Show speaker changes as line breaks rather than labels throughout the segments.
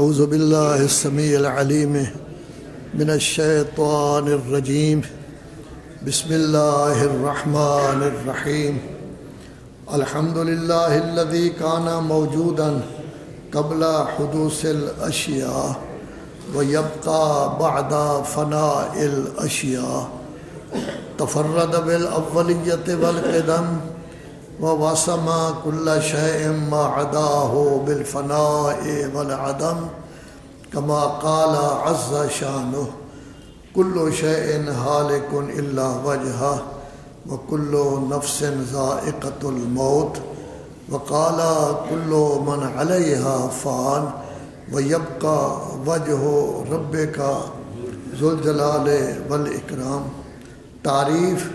أعوذ بالله السميع العليم من الشيطان الرجيم بسم الله الرحمن الرحيم الحمد لله الذي كان موجودا قبل حدوث الأشياء ويبقى بعد فناء الأشياء تفرد بالأولية والقدم ووسم كل شيء ما عداه بالفناء والعدم كما قال عز شانه كل شيء هالك إلا وجهه وكل نفس ذائقة الموت وقال كل من عليها فان ويبقى وجه ربك ذو الجلال والإكرام۔ تعریف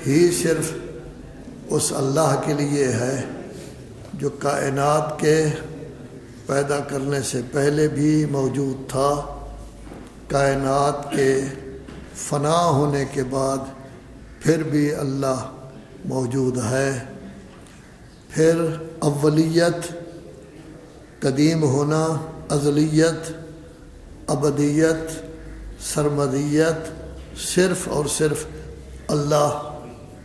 ہی صرف اس اللہ کے لیے ہے جو کائنات کے پیدا کرنے سے پہلے بھی موجود تھا، کائنات کے فنا ہونے کے بعد پھر بھی اللہ موجود ہے۔ پھر اولیت، قدیم ہونا، ازلیت، ابدیت، سرمدیت صرف اور صرف اللہ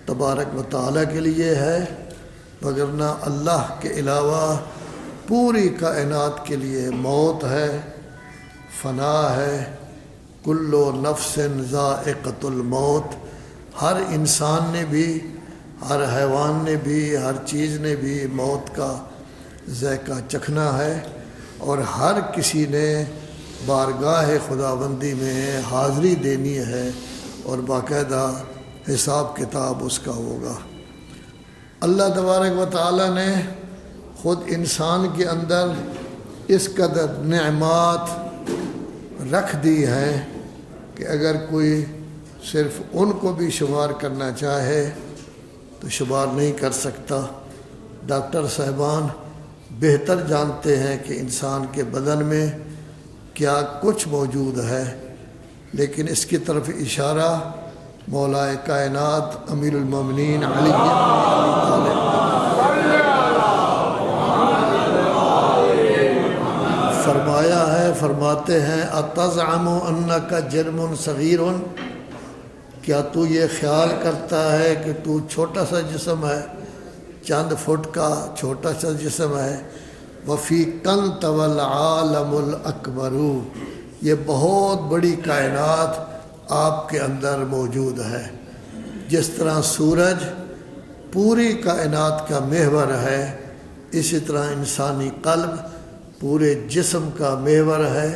تبارک و تعالیٰ کے لیے ہے، وگرنہ اللہ کے علاوہ پوری کائنات کے لیے موت ہے، فنا ہے۔ کل نفس ذائقۃ الموت، ہر انسان نے بھی، ہر حیوان نے بھی، ہر چیز نے بھی موت کا ذائقہ چکھنا ہے، اور ہر کسی نے بارگاہ خداوندی میں حاضری دینی ہے اور باقاعدہ حساب کتاب اس کا ہوگا۔ اللہ تبارک و تعالیٰ نے خود انسان کے اندر اس قدر نعمات رکھ دی ہیں کہ اگر کوئی صرف ان کو بھی شمار کرنا چاہے تو شمار نہیں کر سکتا۔ ڈاکٹر صاحبان بہتر جانتے ہیں کہ انسان کے بدن میں کیا کچھ موجود ہے، لیکن اس کی طرف اشارہ مولا کائنات امیر المومنین علی بن ابی طالب فرمایا ہے، فرماتے ہیں اتزعم انک جرم صغیر، کیا تو یہ خیال کرتا ہے کہ تو چھوٹا سا جسم ہے، چند فٹ کا چھوٹا سا جسم ہے، وفیک انت والعالم الاکبر، یہ بہت بڑی کائنات آپ کے اندر موجود ہے۔ جس طرح سورج پوری کائنات کا محور ہے، اسی طرح انسانی قلب پورے جسم کا محور ہے۔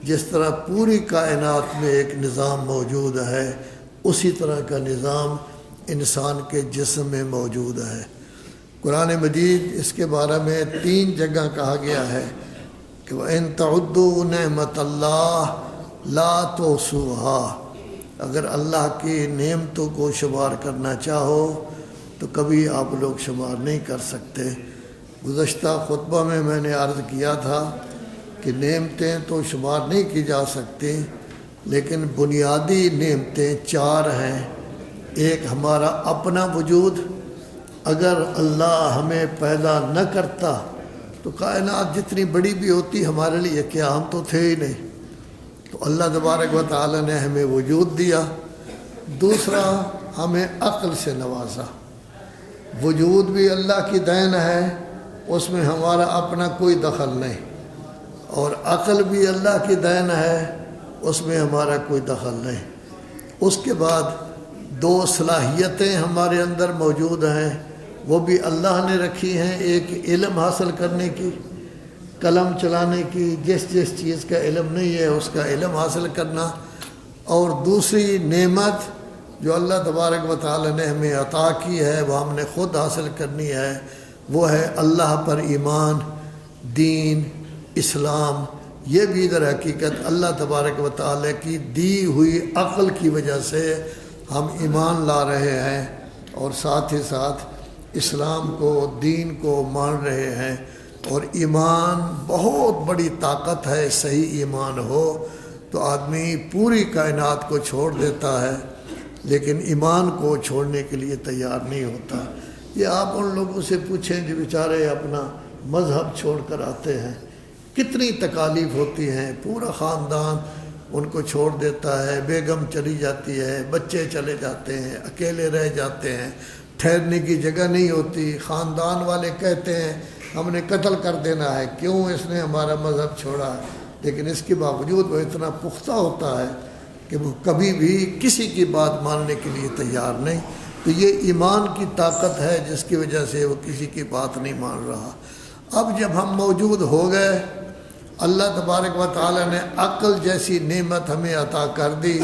جس طرح پوری کائنات میں ایک نظام موجود ہے، اسی طرح کا نظام انسان کے جسم میں موجود ہے۔ قرآن مجید اس کے بارے میں 3 جگہ کہا گیا ہے کہ وَإِن تَعُدُّوا نِعْمَةَ اللَّهِ لَا تُحْصُوهَا، اگر اللہ کی نعمتوں کو شمار کرنا چاہو تو کبھی آپ لوگ شمار نہیں کر سکتے۔ گزشتہ خطبہ میں نے عرض کیا تھا کہ نعمتیں تو شمار نہیں کی جا سکتی، لیکن بنیادی نعمتیں 4 ہیں۔ ایک ہمارا اپنا وجود، اگر اللہ ہمیں پیدا نہ کرتا تو کائنات جتنی بڑی بھی ہوتی ہمارے لیے کیا، ہم تو تھے ہی نہیں۔ تو اللہ تبارک و تعالی نے ہمیں وجود دیا۔ دوسرا، ہمیں عقل سے نوازا۔ وجود بھی اللہ کی دین ہے، اس میں ہمارا اپنا کوئی دخل نہیں، اور عقل بھی اللہ کی دین ہے، اس میں ہمارا کوئی دخل نہیں۔ اس کے بعد 2 صلاحیتیں ہمارے اندر موجود ہیں، وہ بھی اللہ نے رکھی ہیں۔ ایک علم حاصل کرنے کی، قلم چلانے کی، جس چیز کا علم نہیں ہے اس کا علم حاصل کرنا، اور دوسری نعمت جو اللہ تبارک و تعالی نے ہمیں عطا کی ہے وہ ہم نے خود حاصل کرنی ہے، وہ ہے اللہ پر ایمان، دین، اسلام۔ یہ بھی در حقیقت اللہ تبارک و تعالی کی دی ہوئی عقل کی وجہ سے ہم ایمان لا رہے ہیں، اور ساتھ ہی ساتھ اسلام کو، دین کو مان رہے ہیں۔ اور ایمان بہت بڑی طاقت ہے، صحیح ایمان ہو تو آدمی پوری کائنات کو چھوڑ دیتا ہے، لیکن ایمان کو چھوڑنے کے لیے تیار نہیں ہوتا۔ یہ آپ ان لوگوں سے پوچھیں جو بیچارے اپنا مذہب چھوڑ کر آتے ہیں کتنی تکالیف ہوتی ہیں، پورا خاندان ان کو چھوڑ دیتا ہے، بیگم چلی جاتی ہے، بچے چلے جاتے ہیں، اکیلے رہ جاتے ہیں، ٹھہرنے کی جگہ نہیں ہوتی، خاندان والے کہتے ہیں ہم نے قتل کر دینا ہے، کیوں اس نے ہمارا مذہب چھوڑا ہے، لیکن اس کے باوجود وہ اتنا پختہ ہوتا ہے کہ وہ کبھی بھی کسی کی بات ماننے کے لیے تیار نہیں۔ تو یہ ایمان کی طاقت ہے جس کی وجہ سے وہ کسی کی بات نہیں مان رہا۔ اب جب ہم موجود ہو گئے، اللہ تبارک و تعالیٰ نے عقل جیسی نعمت ہمیں عطا کر دی،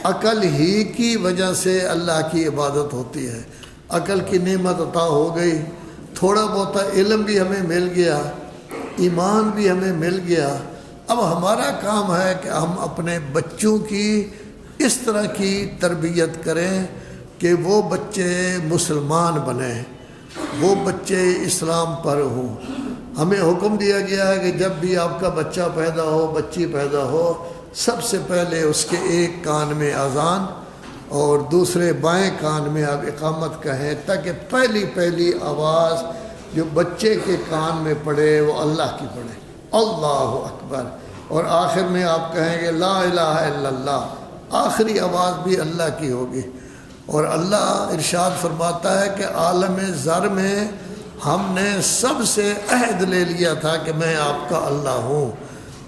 عقل ہی کی وجہ سے اللہ کی عبادت ہوتی ہے۔ عقل کی نعمت عطا ہو گئی، تھوڑا بہت علم بھی ہمیں مل گیا، ایمان بھی ہمیں مل گیا۔ اب ہمارا کام ہے کہ ہم اپنے بچوں کی اس طرح کی تربیت کریں کہ وہ بچے مسلمان بنیں، وہ بچے اسلام پر ہوں۔ ہمیں حکم دیا گیا ہے کہ جب بھی آپ کا بچہ پیدا ہو، بچی پیدا ہو، سب سے پہلے اس کے ایک کان میں اذان اور دوسرے بائیں کان میں آپ اقامت کہیں، تاکہ پہلی آواز جو بچے کے کان میں پڑے وہ اللہ کی پڑے، اللہ اکبر، اور آخر میں آپ کہیں گے لا الہ الا اللہ، آخری آواز بھی اللہ کی ہوگی۔ اور اللہ ارشاد فرماتا ہے کہ عالم ذر میں ہم نے سب سے عہد لے لیا تھا کہ میں آپ کا اللہ ہوں۔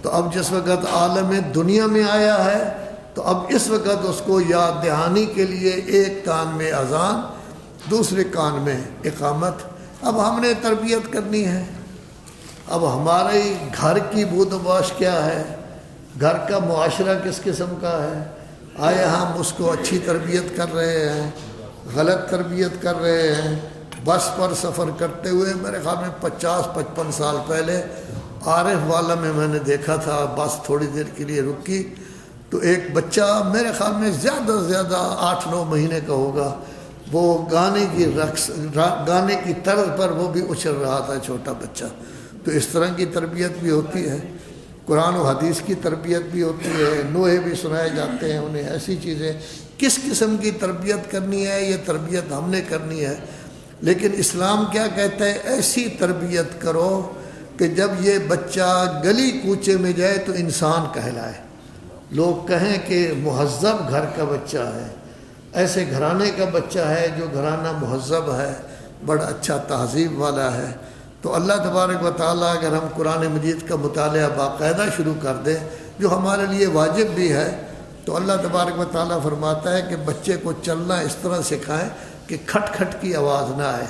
تو اب جس وقت عالم دنیا میں آیا ہے تو اب اس وقت اس کو یاد دہانی کے لیے ایک کان میں اذان، دوسرے کان میں اقامت۔ اب ہم نے تربیت کرنی ہے۔ اب ہمارے گھر کی بود و باش کیا ہے، گھر کا معاشرہ کس قسم کا ہے، آیا ہم اس کو اچھی تربیت کر رہے ہیں، غلط تربیت کر رہے ہیں۔ بس پر سفر کرتے ہوئے میرے خیال میں 50-55 سال پہلے عارف والا میں نے دیکھا تھا، بس تھوڑی دیر کے لیے رکی تو ایک بچہ میرے خیال میں زیادہ سے زیادہ 8-9 مہینے کا ہوگا، وہ گانے کی طرز پر وہ بھی اچھل رہا تھا، چھوٹا بچہ۔ تو اس طرح کی تربیت بھی ہوتی ہے، قرآن و حدیث کی تربیت بھی ہوتی ہے، نوحے بھی سنائے جاتے ہیں انہیں، ایسی چیزیں۔ کس قسم کی تربیت کرنی ہے، یہ تربیت ہم نے کرنی ہے۔ لیکن اسلام کیا کہتا ہے، ایسی تربیت کرو کہ جب یہ بچہ گلی کوچے میں جائے تو انسان کہلائے، لوگ کہیں کہ مہذب گھر کا بچہ ہے، ایسے گھرانے کا بچہ ہے جو گھرانہ مہذب ہے، بڑا اچھا تہذیب والا ہے۔ تو اللہ تبارک و تعالیٰ اگر ہم قرآن مجید کا مطالعہ باقاعدہ شروع کر دیں، جو ہمارے لیے واجب بھی ہے، تو اللہ تبارک و تعالیٰ فرماتا ہے کہ بچے کو چلنا اس طرح سکھائیں کہ کھٹ کھٹ کی آواز نہ آئے،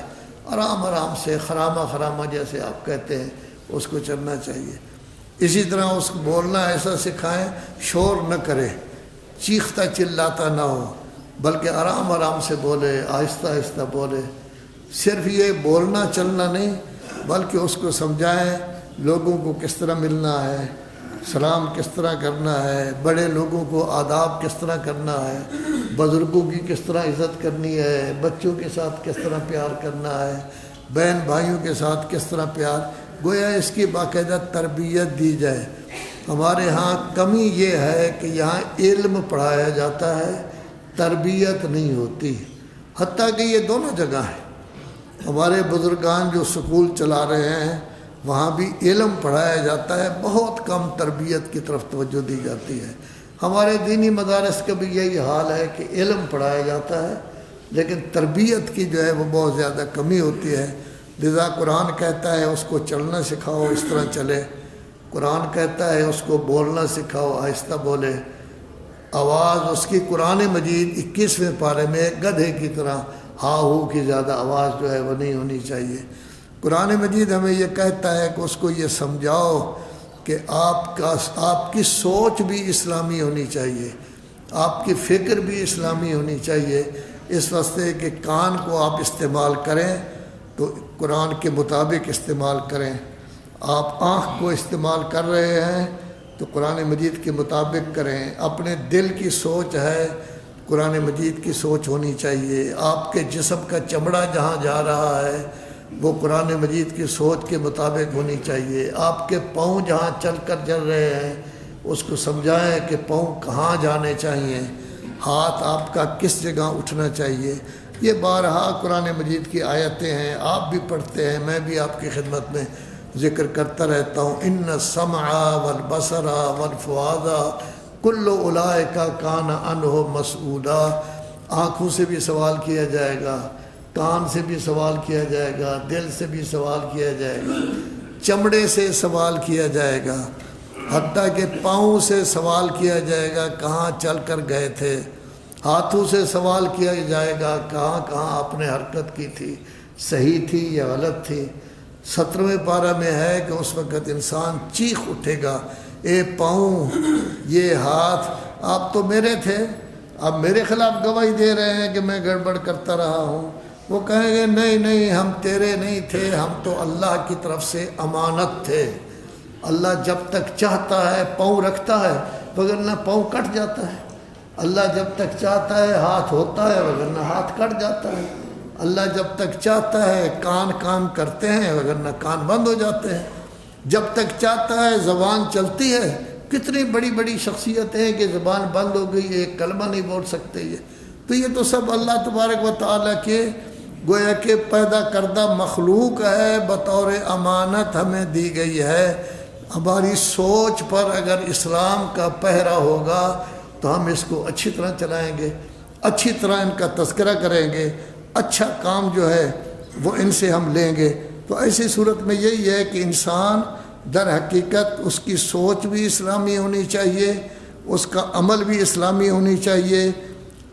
آرام آرام سے خرامہ خرامہ جیسے آپ کہتے ہیں اس کو چلنا چاہیے۔ اسی طرح اس کو بولنا ایسا سکھائیں شور نہ کرے، چیختا چلاتا نہ ہو، بلکہ آرام آرام سے بولے، آہستہ آہستہ بولے۔ صرف یہ بولنا چلنا نہیں بلکہ اس کو سمجھائیں لوگوں کو کس طرح ملنا ہے، سلام کس طرح کرنا ہے، بڑے لوگوں کو آداب کس طرح کرنا ہے، بزرگوں کی کس طرح عزت کرنی ہے، بچوں کے ساتھ کس طرح پیار کرنا ہے، بہن بھائیوں کے ساتھ کس طرح پیار، گویا اس کی باقاعدہ تربیت دی جائے۔ ہمارے ہاں کمی یہ ہے کہ یہاں علم پڑھایا جاتا ہے، تربیت نہیں ہوتی، حتیٰ کہ یہ دونوں جگہ ہیں۔ ہمارے بزرگان جو سکول چلا رہے ہیں وہاں بھی علم پڑھایا جاتا ہے، بہت کم تربیت کی طرف توجہ دی جاتی ہے۔ ہمارے دینی مدارس کا بھی یہی حال ہے کہ علم پڑھایا جاتا ہے لیکن تربیت کی جو ہے وہ بہت زیادہ کمی ہوتی ہے۔ لذا قرآن کہتا ہے اس کو چلنا سکھاؤ، اس طرح چلے۔ قرآن کہتا ہے اس کو بولنا سکھاؤ، آہستہ بولے۔ آواز اس کی قرآن مجید 21ویں پارے میں گدھے کی طرح ہا ہو کی زیادہ آواز جو ہے وہ نہیں ہونی چاہیے۔ قرآن مجید ہمیں یہ کہتا ہے کہ اس کو یہ سمجھاؤ کہ آپ کی سوچ بھی اسلامی ہونی چاہیے، آپ کی فکر بھی اسلامی ہونی چاہیے، اس واسطے کہ کان کو آپ استعمال کریں تو قرآن کے مطابق استعمال کریں۔ آپ آنکھ کو استعمال کر رہے ہیں تو قرآن مجید کے مطابق کریں۔ اپنے دل کی سوچ ہے، قرآن مجید کی سوچ ہونی چاہیے۔ آپ کے جسم کا چمڑا جہاں جا رہا ہے وہ قرآن مجید کی سوچ کے مطابق ہونی چاہیے۔ آپ کے پاؤں جہاں چل رہے ہیں اس کو سمجھائیں کہ پاؤں کہاں جانے چاہیے، ہاتھ آپ کا کس جگہ اٹھنا چاہیے۔ یہ بارہا قرآن مجید کی آیتیں ہیں، آپ بھی پڑھتے ہیں، میں بھی آپ کی خدمت میں ذکر کرتا رہتا ہوں، ان السمع والبصر والفؤاد کل اولئک کان عنہ مسئولا۔ آنکھوں سے بھی سوال کیا جائے گا، کان سے بھی سوال کیا جائے گا، دل سے بھی سوال کیا جائے گا، چمڑے سے سوال کیا جائے گا، حتیٰ کہ پاؤں سے سوال کیا جائے گا کہاں چل کر گئے تھے، ہاتھوں سے سوال کیا جائے گا کہاں کہاں آپ نے حرکت کی تھی، صحیح تھی یا غلط تھی۔ 17ویں پارہ میں ہے کہ اس وقت انسان چیخ اٹھے گا، اے پاؤں، یہ ہاتھ، آپ تو میرے تھے، آپ میرے خلاف گواہی دے رہے ہیں کہ میں گڑبڑ کرتا رہا ہوں۔ وہ کہیں گے نہیں نہیں، ہم تیرے نہیں تھے، ہم تو اللہ کی طرف سے امانت تھے۔ اللہ جب تک چاہتا ہے پاؤں رکھتا ہے، وگرنہ پاؤں کٹ جاتا ہے۔ اللہ جب تک چاہتا ہے ہاتھ ہوتا ہے، وگرنہ ہاتھ کٹ جاتا ہے۔ اللہ جب تک چاہتا ہے کان کام کرتے ہیں، وگرنہ کان بند ہو جاتے ہیں۔ جب تک چاہتا ہے زبان چلتی ہے۔ کتنی بڑی بڑی شخصیت ہیں کہ زبان بند ہو گئی، ایک کلمہ نہیں بول سکتے۔ یہ تو سب اللہ تبارک و تعالیٰ کے گویا کہ پیدا کردہ مخلوق ہے، بطور امانت ہمیں دی گئی ہے۔ ہماری سوچ پر اگر اسلام کا پہرا ہوگا تو ہم اس کو اچھی طرح چلائیں گے، اچھی طرح ان کا تذکرہ کریں گے، اچھا کام جو ہے وہ ان سے ہم لیں گے۔ تو ایسی صورت میں یہی ہے کہ انسان در حقیقت اس کی سوچ بھی اسلامی ہونی چاہیے، اس کا عمل بھی اسلامی ہونی چاہیے،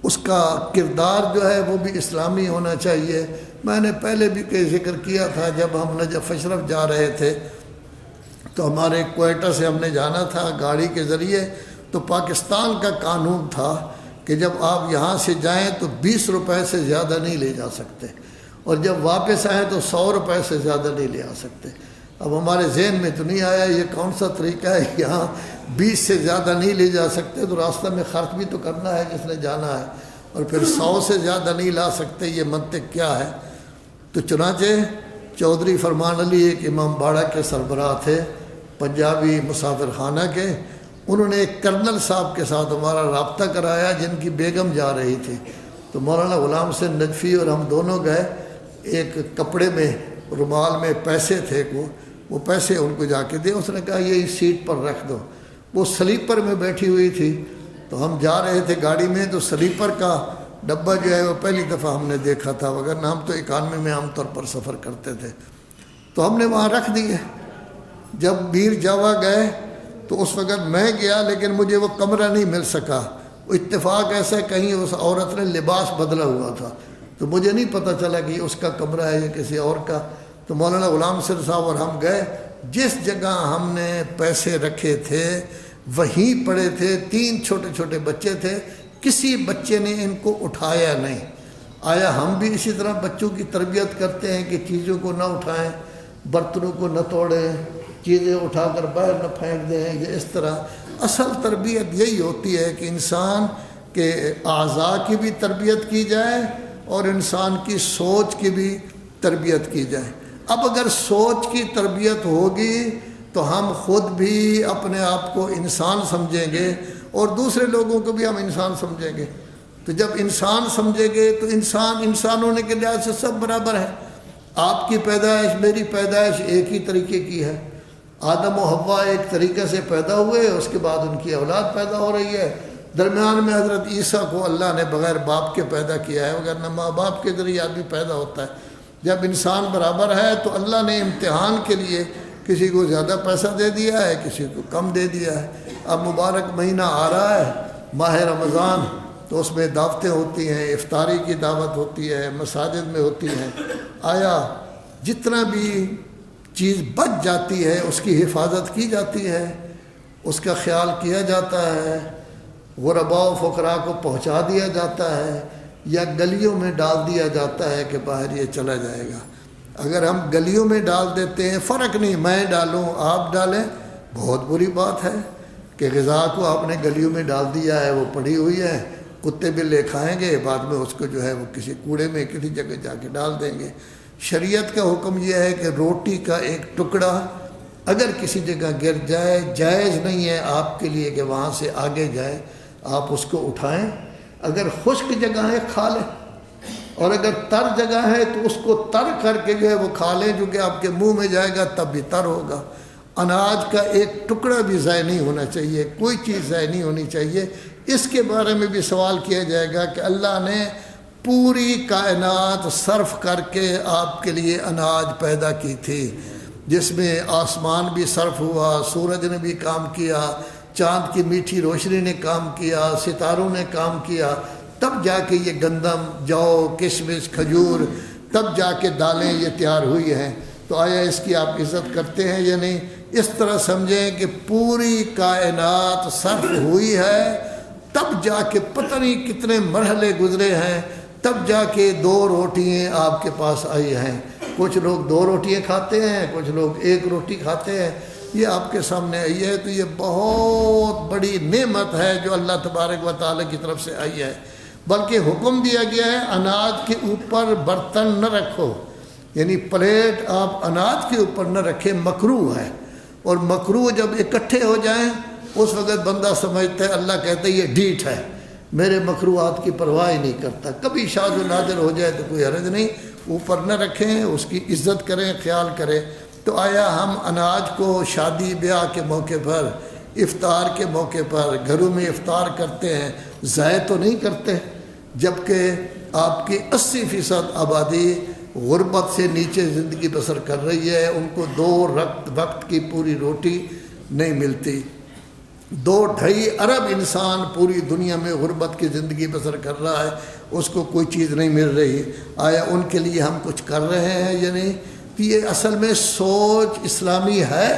اس کا کردار جو ہے وہ بھی اسلامی ہونا چاہیے۔ میں نے پہلے بھی کئی ذکر کیا تھا، جب ہم نجف اشرف جا رہے تھے تو ہمارے کوئٹہ سے ہم نے جانا تھا گاڑی کے ذریعے، تو پاکستان کا قانون تھا کہ جب آپ یہاں سے جائیں تو 20 روپے سے زیادہ نہیں لے جا سکتے، اور جب واپس آئیں تو 100 روپے سے زیادہ نہیں لے آ سکتے۔ اب ہمارے ذہن میں تو نہیں آیا یہ کون سا طریقہ ہے، یہاں 20 سے زیادہ نہیں لے جا سکتے تو راستہ میں خرچ بھی تو کرنا ہے جس نے جانا ہے، اور پھر 100 سے زیادہ نہیں لا سکتے، یہ منطق کیا ہے؟ تو چنانچہ چودھری فرمان علی ایک امام باڑہ کے سربراہ تھے، پنجابی مسافر خانہ کے، انہوں نے ایک کرنل صاحب کے ساتھ ہمارا رابطہ کرایا جن کی بیگم جا رہی تھی۔ تو مولانا غلام حسین نجفی اور ہم دونوں گئے، ایک کپڑے میں رومال میں پیسے تھے، وہ پیسے ان کو جا کے دے، اس نے کہا یہ سیٹ پر رکھ دو۔ وہ سلیپر میں بیٹھی ہوئی تھی، تو ہم جا رہے تھے گاڑی میں، تو سلیپر کا ڈبہ جو ہے وہ پہلی دفعہ ہم نے دیکھا تھا، وگرنہ ہم تو اکانوے میں عام طور پر سفر کرتے تھے۔ تو ہم نے وہاں رکھ دیے۔ جب میر جاوا گئے تو اس وقت میں گیا، لیکن مجھے وہ کمرہ نہیں مل سکا۔ اتفاق ایسا کہیں اس عورت نے لباس بدلا ہوا تھا، تو مجھے نہیں پتہ چلا کہ یہ اس کا کمرہ ہے یا کسی اور کا۔ تو مولانا غلام حسین صاحب اور ہم گئے، جس جگہ ہم نے پیسے رکھے تھے وہیں پڑے تھے، 3 چھوٹے چھوٹے بچے تھے، کسی بچے نے ان کو اٹھایا نہیں۔ آیا ہم بھی اسی طرح بچوں کی تربیت کرتے ہیں کہ چیزوں کو نہ اٹھائیں، برتنوں کو نہ توڑیں، چیزیں اٹھا کر باہر نہ پھینک دیں، یہ اس طرح اصل تربیت یہی ہوتی ہے کہ انسان کے اعضاء کی بھی تربیت کی جائے اور انسان کی سوچ کی بھی تربیت کی جائے۔ اب اگر سوچ کی تربیت ہوگی تو ہم خود بھی اپنے آپ کو انسان سمجھیں گے اور دوسرے لوگوں کو بھی ہم انسان سمجھیں گے۔ تو جب انسان سمجھیں گے تو انسان ہونے کے لحاظ سے سب برابر ہے۔ آپ کی پیدائش میری پیدائش ایک ہی طریقے کی ہے۔ آدم و حوا ایک طریقے سے پیدا ہوئے، اس کے بعد ان کی اولاد پیدا ہو رہی ہے۔ درمیان میں حضرت عیسیٰ کو اللہ نے بغیر باپ کے پیدا کیا ہے، وگرنہ ماں باپ کے ذریعے آدمی پیدا ہوتا ہے۔ جب انسان برابر ہے تو اللہ نے امتحان کے لیے کسی کو زیادہ پیسہ دے دیا ہے، کسی کو کم دے دیا ہے۔ اب مبارک مہینہ آ رہا ہے، ماہ رمضان، تو اس میں دعوتیں ہوتی ہیں، افطاری کی دعوت ہوتی ہے، مساجد میں ہوتی ہیں۔ آیا جتنا بھی چیز بچ جاتی ہے اس کی حفاظت کی جاتی ہے، اس کا خیال کیا جاتا ہے، غرباء و فقراء کو پہنچا دیا جاتا ہے، یا گلیوں میں ڈال دیا جاتا ہے کہ باہر یہ چلا جائے گا۔ اگر ہم گلیوں میں ڈال دیتے ہیں، فرق نہیں میں ڈالوں آپ ڈالیں، بہت بری بات ہے کہ غذا کو آپ نے گلیوں میں ڈال دیا ہے، وہ پڑی ہوئی ہے، کتے بلے کھائیں گے، بعد میں اس کو جو ہے وہ کسی کوڑے میں کسی جگہ جا کے ڈال دیں گے۔ شریعت کا حکم یہ ہے کہ روٹی کا ایک ٹکڑا اگر کسی جگہ گر جائے، جائز نہیں ہے آپ کے لیے کہ وہاں سے آگے جائے، آپ اس کو اٹھائیں، اگر خشک جگہ ہے کھا لیں، اور اگر تر جگہ ہے تو اس کو تر کر کے جو ہے وہ کھا لیں، جو کہ آپ کے منہ میں جائے گا تب بھی تر ہوگا۔ اناج کا ایک ٹکڑا بھی ضائع نہیں ہونا چاہیے، کوئی چیز ضائع نہیں ہونی چاہیے۔ اس کے بارے میں بھی سوال کیا جائے گا کہ اللہ نے پوری کائنات صرف کر کے آپ کے لیے اناج پیدا کی تھی، جس میں آسمان بھی صرف ہوا، سورج نے بھی کام کیا، چاند کی میٹھی روشنی نے کام کیا، ستاروں نے کام کیا، تب جا کے یہ گندم، جو، کشمش، کھجور، تب جا کے دالیں یہ تیار ہوئی ہیں۔ تو آیا اس کی آپ عزت کرتے ہیں یا نہیں؟ اس طرح سمجھیں کہ پوری کائنات صرف ہوئی ہے، تب جا کے پتہ نہیں کتنے مرحلے گزرے ہیں، تب جا کے 2 روٹیاں آپ کے پاس آئی ہیں۔ کچھ لوگ 2 روٹیاں کھاتے ہیں، کچھ لوگ 1 روٹی کھاتے ہیں، یہ آپ کے سامنے آئی ہے۔ تو یہ بہت بڑی نعمت ہے جو اللہ تبارک و تعالیٰ کی طرف سے آئی ہے۔ بلکہ حکم دیا گیا ہے اناج کے اوپر برتن نہ رکھو، یعنی پلیٹ آپ اناج کے اوپر نہ رکھیں، مکروہ ہے۔ اور مکروہ جب اکٹھے ہو جائیں اس وقت بندہ سمجھتا ہے، اللہ کہتا ہے یہ ڈیٹ ہے، میرے مکروہات کی پرواہ نہیں کرتا۔ کبھی شاذ و نادر ہو جائے تو کوئی حرج نہیں، اوپر نہ رکھیں، اس کی عزت کریں، خیال کریں۔ تو آیا ہم اناج کو شادی بیاہ کے موقع پر، افطار کے موقع پر گھروں میں افطار کرتے ہیں، ضائع تو نہیں کرتے؟ جبکہ آپ کی 80% آبادی غربت سے نیچے زندگی بسر کر رہی ہے، ان کو 2 وقت کی پوری روٹی نہیں ملتی۔ 2-2.5 ارب انسان پوری دنیا میں غربت کی زندگی بسر کر رہا ہے، اس کو کوئی چیز نہیں مل رہی۔ آیا ان کے لیے ہم کچھ کر رہے ہیں یا نہیں؟ تو یہ اصل میں سوچ اسلامی ہے۔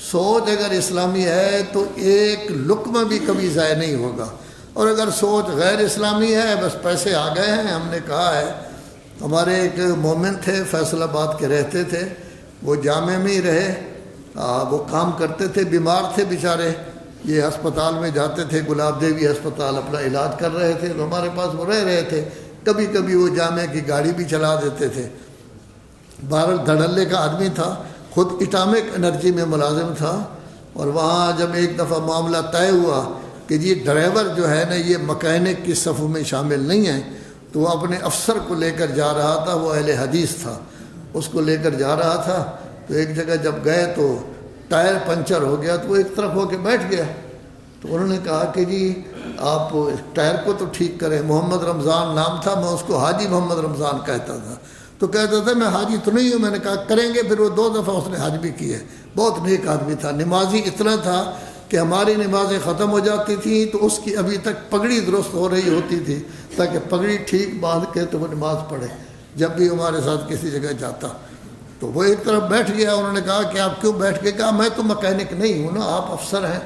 سوچ اگر اسلامی ہے تو ایک لقمہ بھی کبھی ضائع نہیں ہوگا، اور اگر سوچ غیر اسلامی ہے، بس پیسے آ گئے ہیں۔ ہم نے کہا ہے، ہمارے ایک مومن تھے، فیصل آباد کے رہتے تھے، وہ جامع میں ہی رہے، وہ کام کرتے تھے، بیمار تھے بیچارے، یہ ہسپتال میں جاتے تھے، گلاب دیوی ہسپتال اپنا علاج کر رہے تھے، تو ہمارے پاس وہ رہ رہے تھے۔ کبھی کبھی وہ جامع کی گاڑی بھی چلا دیتے تھے۔ بہرحال دھڑلے کا آدمی تھا، خود اٹامک انرجی میں ملازم تھا، اور وہاں جب ایک دفعہ معاملہ طے ہوا کہ جی ڈرائیور جو ہے نا یہ مکینک کی صفوں میں شامل نہیں ہے، تو وہ اپنے افسر کو لے کر جا رہا تھا، وہ اہل حدیث تھا، اس کو لے کر جا رہا تھا۔ تو ایک جگہ جب گئے تو ٹائر پنچر ہو گیا، تو وہ ایک طرف ہو کے بیٹھ گیا۔ تو انہوں نے کہا کہ جی آپ ٹائر کو تو ٹھیک کریں۔ محمد رمضان نام تھا، میں اس کو حاجی محمد رمضان کہتا تھا۔ تو کہتا تھا میں حاجی تو نہیں ہوں۔ میں نے کہا کریں گے، پھر وہ 2 دفعہ اس نے حج بھی کی ہے۔ بہت نیک آدمی تھا، نمازی اتنا تھا کہ ہماری نمازیں ختم ہو جاتی تھیں تو اس کی ابھی تک پگڑی درست ہو رہی ہوتی تھی، تاکہ پگڑی ٹھیک باندھ کے تو وہ نماز پڑھے جب بھی ہمارے ساتھ کسی جگہ جاتا۔ تو وہ ایک طرف بیٹھ گیا۔ انہوں نے کہا کہ آپ کیوں بیٹھ گئے؟ کہا میں تو مکینک نہیں ہوں نا، آپ افسر ہیں،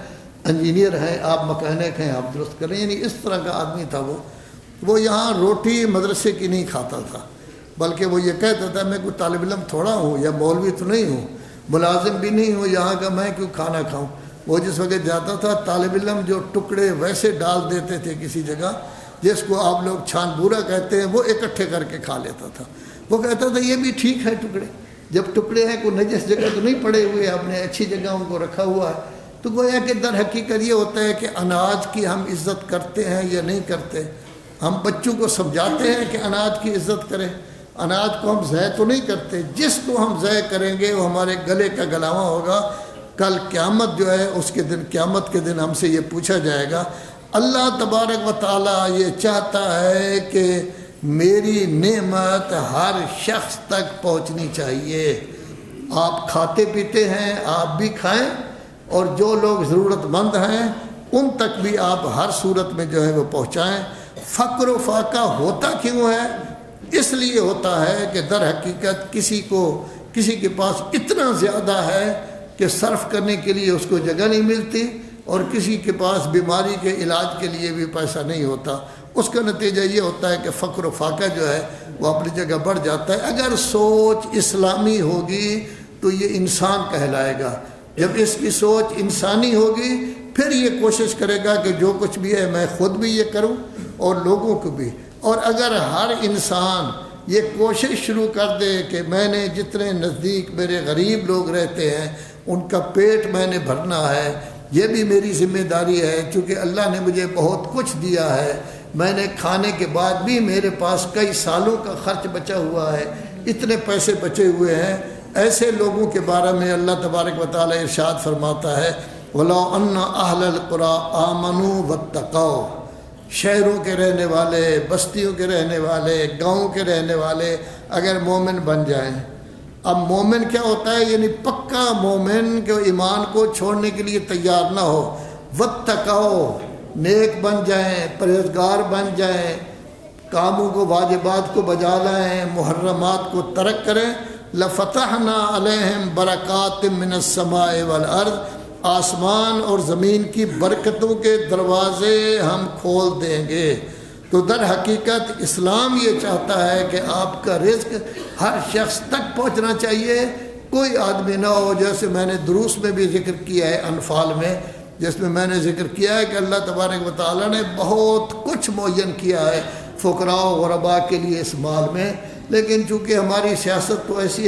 انجینئر ہیں، آپ مکینک ہیں، آپ درست کریں۔ یعنی اس طرح کا آدمی تھا وہ یہاں روٹی مدرسے کی نہیں کھاتا تھا، بلکہ وہ یہ کہتا تھا میں کوئی طالب علم تھوڑا ہوں، یا مولوی تو نہیں ہوں، ملازم بھی نہیں ہوں یہاں کا، میں کیوں کھانا کھاؤں۔ وہ جس وقت جاتا تھا طالب علم جو ٹکڑے ویسے ڈال دیتے تھے کسی جگہ، جس کو آپ لوگ چھان بورا کہتے ہیں، وہ اکٹھے کر کے کھا لیتا تھا۔ وہ کہتا تھا یہ بھی ٹھیک ہے ٹکڑے، جب ٹکڑے ہیں کوئی نجس جگہ تو نہیں پڑے ہوئے، آپ نے اچھی جگہ ان کو رکھا ہوا ہے۔ تو گویا کہ در حقیقت یہ ہوتا ہے کہ اناج کی ہم عزت کرتے ہیں یا نہیں کرتے۔ ہم بچوں کو سمجھاتے ہیں کہ اناج کی عزت کریں، اناج کو ہم ضائع تو نہیں کرتے۔ جس کو ہم ضائع کریں گے وہ ہمارے گلے کا گلاواں ہوگا۔ کل قیامت جو ہے اس کے دن، قیامت کے دن ہم سے یہ پوچھا جائے گا۔ اللہ تبارک و تعالیٰ یہ چاہتا ہے کہ میری نعمت ہر شخص تک پہنچنی چاہیے۔ آپ کھاتے پیتے ہیں، آپ بھی کھائیں، اور جو لوگ ضرورت مند ہیں ان تک بھی آپ ہر صورت میں جو ہے وہ پہنچائیں۔ فقر و فاقہ ہوتا کیوں ہے؟ اس لیے ہوتا ہے کہ در حقیقت کسی کے پاس اتنا زیادہ ہے کہ صرف کرنے کے لیے اس کو جگہ نہیں ملتی، اور کسی کے پاس بیماری کے علاج کے لیے بھی پیسہ نہیں ہوتا۔ اس کا نتیجہ یہ ہوتا ہے کہ فقر و فاقہ جو ہے وہ اپنی جگہ بڑھ جاتا ہے۔ اگر سوچ اسلامی ہوگی تو یہ انسان کہلائے گا۔ جب اس کی سوچ انسانی ہوگی پھر یہ کوشش کرے گا کہ جو کچھ بھی ہے میں خود بھی یہ کروں اور لوگوں کو بھی۔ اور اگر ہر انسان یہ کوشش شروع کر دے کہ میں نے جتنے نزدیک میرے غریب لوگ رہتے ہیں ان کا پیٹ میں نے بھرنا ہے، یہ بھی میری ذمہ داری ہے، چونکہ اللہ نے مجھے بہت کچھ دیا ہے، میں نے کھانے کے بعد بھی میرے پاس کئی سالوں کا خرچ بچا ہوا ہے، اتنے پیسے بچے ہوئے ہیں۔ ایسے لوگوں کے بارے میں اللہ تبارک و تعالی ارشاد فرماتا ہے وَلَوْ أَنَّ أَهْلَ الْقُرَىٰ آمَنُوا وَاتَّقَوْا، شہروں کے رہنے والے، بستیوں کے رہنے والے، گاؤں کے رہنے والے اگر مومن بن جائیں۔ اب مومن کیا ہوتا ہے؟ یعنی پکا مومن کہ ایمان کو چھوڑنے کے لیے تیار نہ ہو۔ وَاتَّقَوْا، نیک بن جائیں، پرہیزگار بن جائیں، کاموں کو، واجبات کو بجا لائیں، محرمات کو ترک کریں۔ لَفَتَحْنَا عَلَيْهِمْ بَرَكَاتٍ مِّنَ السَّمَاءِ وَالْأَرْضِ، آسمان اور زمین کی برکتوں کے دروازے ہم کھول دیں گے۔ تو در حقیقت اسلام یہ چاہتا ہے کہ آپ کا رزق ہر شخص تک پہنچنا چاہیے۔ کوئی آدمی نہ ہو، جیسے میں نے دروس میں بھی ذکر کیا ہے انفال میں، جس میں میں نے ذکر کیا ہے کہ اللہ تبارک و تعالیٰ نے بہت کچھ معین کیا ہے فقراء و غرباء کے لیے اس مال میں، لیکن چونکہ ہماری سیاست تو ایسی